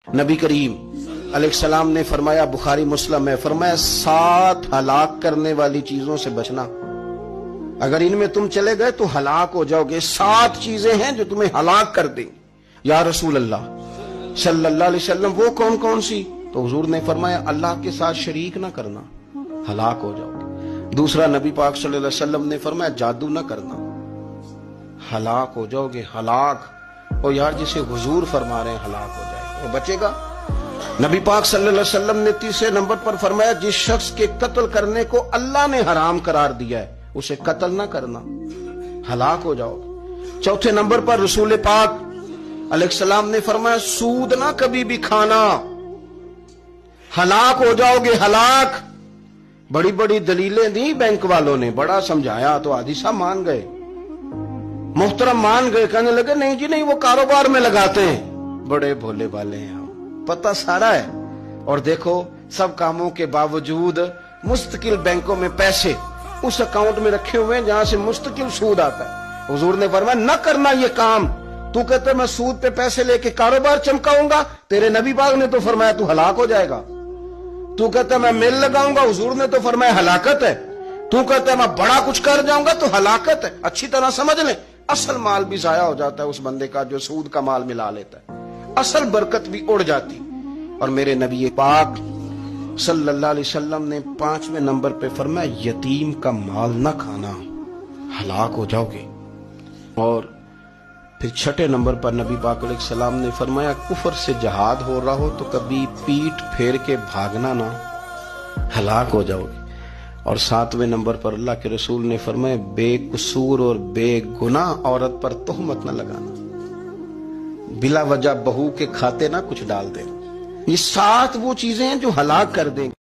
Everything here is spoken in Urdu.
نبی کریم علیہ السلام نے فرمایا، بخاری مسلم ہے، فرمایا 7 ہلاک کرنے والی چیزوں سے بچنا، اگر ان میں تم چلے گئے تو ہلاک ہو جاؤ گے۔ 7 چیزیں ہیں جو تمہیں ہلاک کر دیں۔ یا رسول اللہ صلی اللہ علیہ وسلم وہ کون کون سی؟ تو حضور نے فرمایا اللہ کے ساتھ شریک نہ کرنا، ہلاک ہو جاؤ گے۔ دوسرا نبی پاک صلی اللہ علیہ وسلم نے فرمایا جادو نہ کرنا، ہلاک ہو جاؤ گے، ہلاک۔ اور یار جسے حضور فرما رہے ہیں ہلاک ہو جائے گا، وہ بچے گا؟ نبی پاک صلی اللہ علیہ وسلم نے تیسرے نمبر پر فرمایا جس شخص کے قتل کرنے کو اللہ نے حرام قرار دیا ہے اسے قتل نہ کرنا، ہلاک ہو جاؤ گے۔ چوتھے نمبر پر رسول پاک علیہ السلام نے فرمایا سود نہ کبھی بھی کھانا، ہلاک ہو جاؤ گے، ہلاک۔ بڑی بڑی دلیلیں دی بینک والوں نے، بڑا سمجھایا تو حاجی صاحب مان گئے، محترم مان گئے، کہنے لگے نہیں جی نہیں، وہ کاروبار میں لگاتے ہیں۔ بڑے بھولے والے ہیں ہم، پتہ سارا ہے۔ اور دیکھو سب کاموں کے باوجود مستقل بینکوں میں پیسے اس اکاؤنٹ میں رکھے ہوئے ہیں جہاں سے مستقل سود آتا ہے۔ حضور نے فرمایا نہ کرنا یہ کام۔ تو کہتے میں سود پہ پیسے لے کے کاروبار چمکاؤں گا، تیرے نبی پاک نے تو فرمایا تو ہلاک ہو جائے گا۔ تو کہتا میں میل لگاؤں گا، حضور نے تو فرمایا ہلاکت ہے۔ تو کہتا میں بڑا کچھ کر جاؤں گا تو ہلاکت ہے۔ اچھی طرح سمجھ لیں، اصل مال بھی ضائع ہو جاتا ہے اس بندے کا جو سود کا مال ملا لیتا ہے، اصل برکت بھی اڑ جاتی۔ اور میرے نبی پاک صلی اللہ علیہ وسلم نے 5ویں نمبر پہ فرمایا یتیم کا مال نہ کھانا، ہلاک ہو جاؤ گے۔ اور پھر 6 نمبر پر نبی پاک علیہ السلام نے فرمایا کفر سے جہاد ہو رہا ہو تو کبھی پیٹ پھیر کے بھاگنا نہ، ہلاک ہو جاؤ گے۔ اور 7ویں نمبر پر اللہ کے رسول نے فرمایا بے قصور اور بے گناہ عورت پر تہمت نہ لگانا، بلا وجہ بہو کے کھاتے نہ کچھ ڈال دینا۔ یہ 7 وہ چیزیں ہیں جو ہلاک کر دیں گے۔